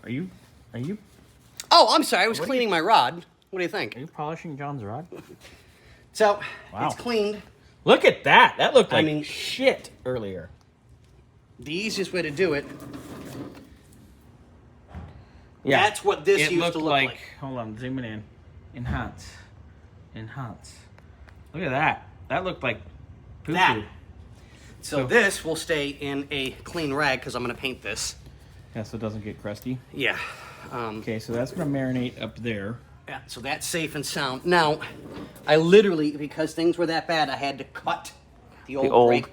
Are you? Oh, I'm sorry. I was cleaning my rod. What do you think? Are you polishing John's rod? So, Wow. it's cleaned. Look at that. That looked like shit earlier. The easiest way to do it. Yeah. That's what this used to look like. Hold on, zooming in. Enhance. Look at that. That looked like poo-poo. That. So this will stay in a clean rag because I'm going to paint this. Yeah, so it doesn't get crusty. Yeah. Okay, so that's going to marinate up there. Yeah, so that's safe and sound. Now, I literally, because things were that bad, I had to cut the old brake.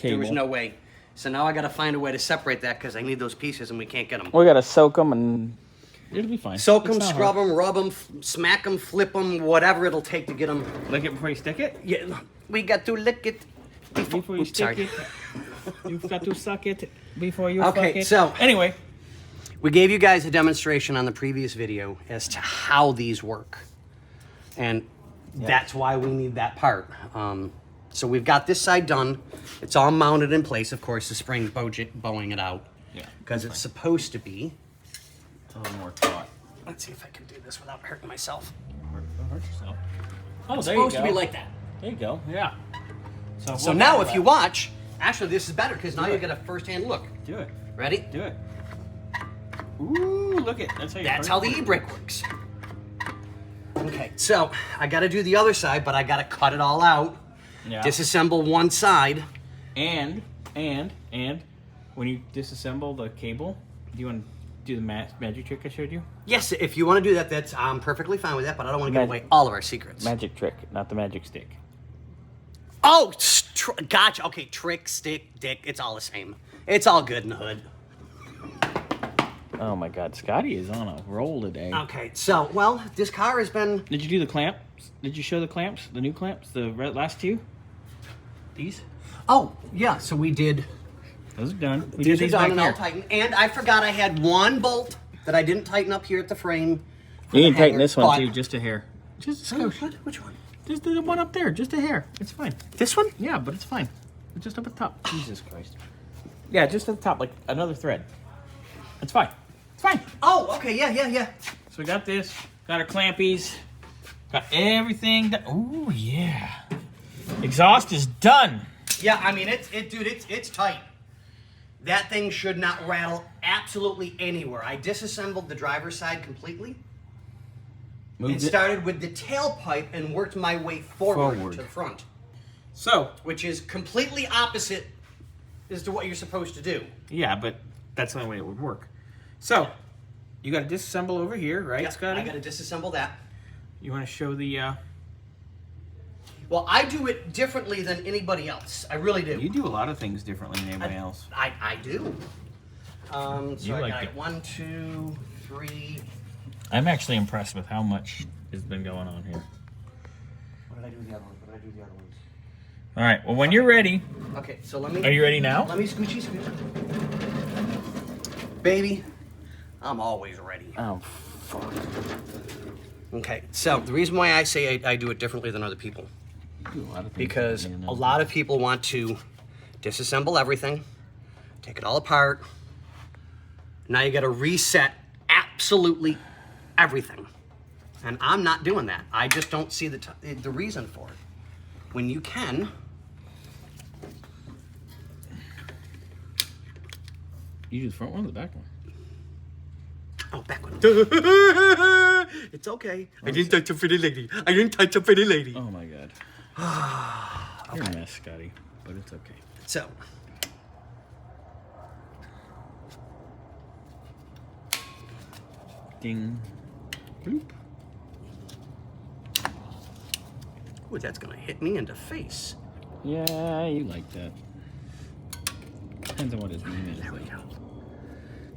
There was no way. So now I got to find a way to separate that because I need those pieces and we can't get them. We got to soak them and it'll be fine. Soak them, scrub them, rub them, smack them, flip them, whatever it'll take to get them. Lick it before you stick it? Yeah, we got to lick it before you stick it. You've got to suck it before you fuck it. Okay, so anyway, we gave you guys a demonstration on the previous video as to how these work. And that's why we need that part. So we've got this side done. It's all mounted in place. Of course, the spring's bowing it out. Yeah. Because it's supposed to be. It's a little more taut. Let's see if I can do this without hurting myself. Don't hurt yourself. Oh, It's there you go. supposed to be like that. There you go. Yeah. So now if you watch, actually this is better because now you get a first-hand look. Do it. Ready? Do it. Ooh, look at That's how the e-brake works. Okay, so I got to do the other side, but I got to cut it all out. Yeah. Disassemble one side. And when you disassemble the cable, do you want to do the magic trick I showed you? Yes, if you want to do that, that's I'm perfectly fine with that, but I don't want to give away all of our secrets. Magic trick, not the magic stick. Oh, gotcha. Okay, trick, stick, dick, it's all the same. It's all good in the hood. Oh my God, Scotty is on a roll today. Okay, so, well, this car has been... Did you do the clamps? Did you show the clamps? The new clamps? The last two? These? Oh, yeah, so we did... Those are done. We These did are these done back and here. all tightened. And I forgot I had one bolt that I didn't tighten up here at the frame. You can tighten this one too, just a hair. Just a Which one? Just the one up there, just a hair. It's fine. This one? Yeah, but it's fine. It's just up at the top. Jesus Christ. Yeah, just at the top, like another thread. It's fine. It's fine. Oh, okay, yeah. So we got this, got our clampies, got everything done. Ooh, yeah. Exhaust is done. Yeah, I mean, it's tight. That thing should not rattle absolutely anywhere. I disassembled the driver's side completely. And started with the tailpipe and worked my way forward to the front. So, which is completely opposite as to what you're supposed to do. Yeah, but that's the only way it would work. So, you got to disassemble over here, right, Yep, Scotty? I got to disassemble that. You want to show the... Well, I do it differently than anybody else. I really do. You do a lot of things differently than anybody else. I do. So I like got it. 1, 2, 3. I'm actually impressed with how much has been going on here. What did I do with the other ones? All right, well, when you're ready... Okay, so let me... Are you ready now? Let me scooch. Baby, I'm always ready. Oh, fuck. Okay, so the reason why I say I do it differently than other people, because a lot of people want to disassemble everything, take it all apart. Now you got to reset absolutely everything. And I'm not doing that. I just don't see the reason for it. When you can... You do the front one or the back one? Oh, back one. It's okay. I didn't touch a pretty lady. Oh, my God. You're a mess, Scotty, but it's okay. So... Ding. Bloop. Ooh, that's gonna hit me in the face. Yeah, you like that. Depends on what his name is. There we go.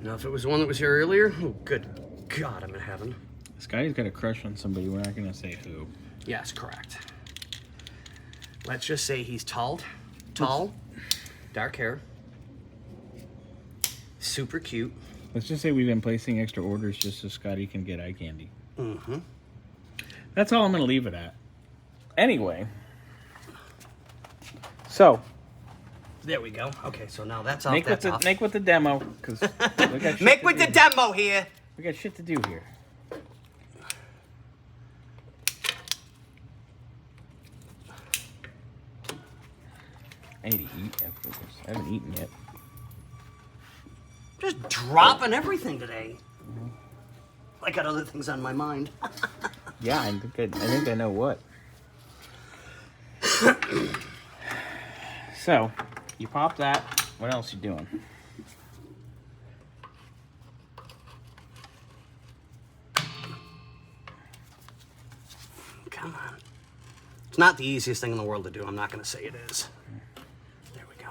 Now, if it was the one that was here earlier, oh, good God, I'm in heaven. Scotty's got a crush on somebody. We're not gonna say who. Yes, correct. Let's just say he's tall, dark hair, super cute. Let's just say we've been placing extra orders just so Scotty can get eye candy. Mm-hmm. That's all I'm gonna leave it at. Anyway. So, There we go. Okay, so now that's off. Make with the demo, because Make with the demo here. We got shit to do here. I need to eat after this. I haven't eaten yet. Just dropping everything today. I got other things on my mind. Yeah, I think I know what. So, you pop that. What else you doing? Come on. It's not the easiest thing in the world to do. I'm not going to say it is. There we go.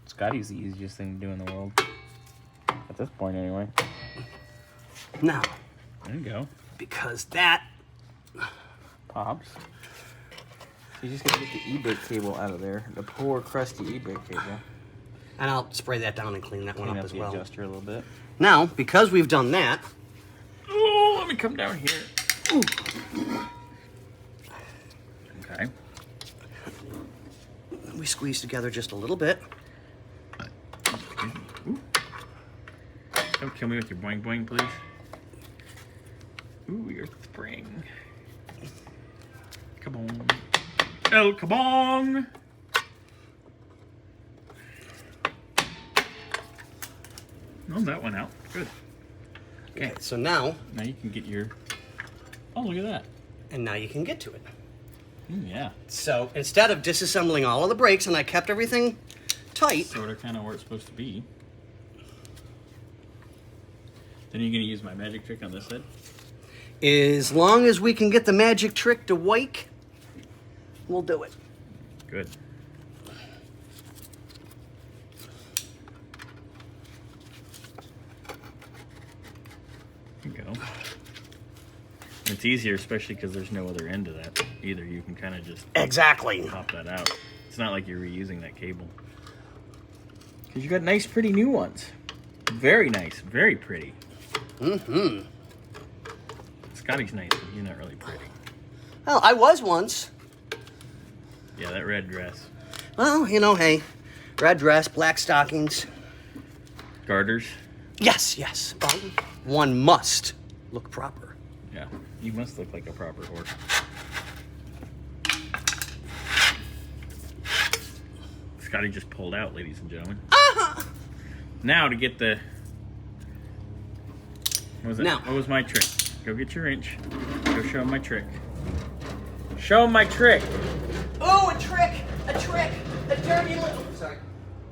Scotty's the easiest thing to do in the world. At this point, anyway. Now. There you go. Because that pops. So you just gotta get the e-brake cable out of there. The poor crusty e-brake cable. And I'll spray that down and clean that one up as well. Adjuster a little bit. Now, because we've done that. Oh, let me come down here. Ooh. Okay. We squeeze together just a little bit. Ooh. Don't kill me with your boing boing, please. Ooh, your spring. Come on. El kabong! Oh, that went out. Good. Okay, so now you can get your... Oh, look at that. And now you can get to it. Yeah. So instead of disassembling all of the brakes, and I kept everything tight. Sort of kind of where it's supposed to be. Then you're going to use my magic trick on this side? As long as we can get the magic trick to wake, we'll do it. Good. There you go. It's easier, especially because there's no other end to that either. You can kind of just exactly pop that out. It's not like you're reusing that cable. Because you got nice, pretty new ones. Very nice, very pretty. Mm-hmm. Scotty's nice, but you're not really pretty. Well, I was once. Yeah, that red dress. Well, you know, hey, red dress, black stockings. Garters? Yes, yes. But one must look proper. Yeah, you must look like a proper horse. Scotty just pulled out, ladies and gentlemen. Uh-huh. Now to get the... What was that? Now. What was my trick? Go get your wrench. Go show him my trick. Show him my trick. Oh, a trick, a dirty little... Sorry.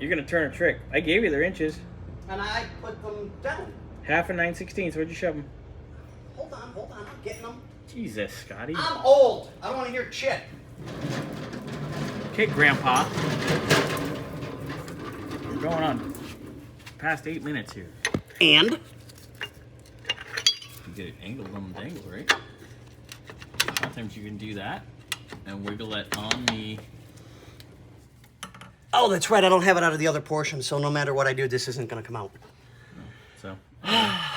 You're going to turn a trick. I gave you the wrenches. And I put them down. 1/2 and 9/16. Where'd you shove them? Hold on, I'm getting them. Jesus, Scotty. I'm old. I don't want to hear shit. Okay, Grandpa. We're going on past 8 minutes here. And? You get it angled on the dangle, right? Sometimes you can do that and wiggle it on the... Oh, that's right. I don't have it out of the other portion, so no matter what I do, this isn't going to come out. So.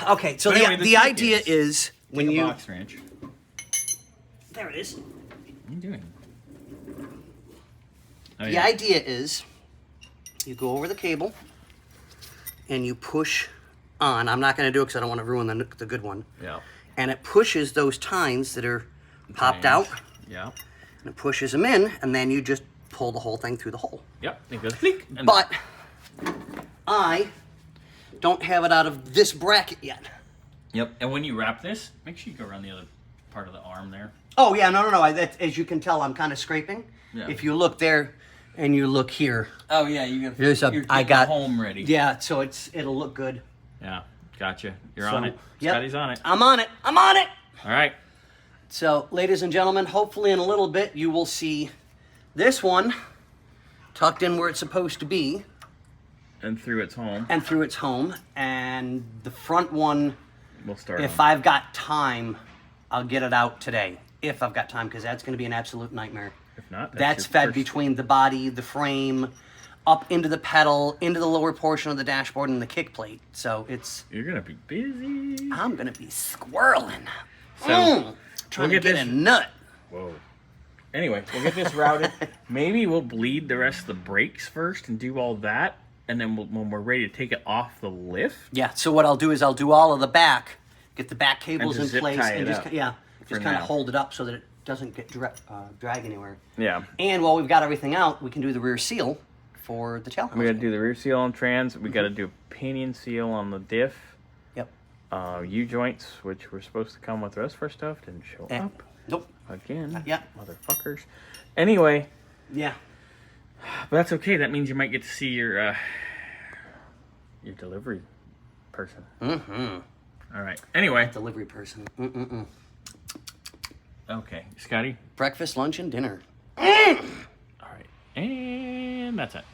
Okay, so anyway, the idea is when take a you... box wrench. There it is. What are you doing? Oh, The yeah. idea is you go over the cable and you push on. I'm not going to do it because I don't want to ruin the good one. Yeah. And it pushes those tines that are popped out. Yeah. And it pushes them in, and then you just pull the whole thing through the hole. Yep. It goes blink. And But I don't have it out of this bracket yet. Yep. And when you wrap this, make sure you go around the other part of the arm there. Oh, yeah, no. As you can tell, I'm kind of scraping. Yeah. If you look there and you look here. Oh yeah, you're home ready. Yeah, so it'll look good. Yeah, gotcha. You're on it. Yep. Scotty's on it. I'm on it. All right. So, ladies and gentlemen, hopefully in a little bit you will see this one tucked in where it's supposed to be. And through its home. And the front one, We'll start. if I've got time, I'll get it out today. If I've got time, because that's going to be an absolute nightmare. If not, That's fed between the body, the frame, up into the pedal, into the lower portion of the dashboard, and the kick plate. So You're gonna be busy. I'm gonna be squirreling. So trying to get this. a nut. Whoa. Anyway, we'll get this routed. Maybe we'll bleed the rest of the brakes first and do all that. And then when we're ready to take it off the lift. Yeah, so what I'll do is I'll do all of the back, get the back cables in zip place, tie and it just, up just kind of hold it up so that it doesn't get drag anywhere. Yeah. And while we've got everything out, we can do the rear seal for the tail housing. We got to do the rear seal on trans. We got to do a pinion seal on the diff. Yep. U-joints, which were supposed to come with the rest of our stuff, didn't show up. Nope. Again. Yeah. Motherfuckers. Anyway. Yeah. But that's okay. That means you might get to see your delivery person. Mm-hmm. All right. Anyway. Delivery person. Okay. Scotty? Breakfast, lunch, and dinner. All right. And that's it.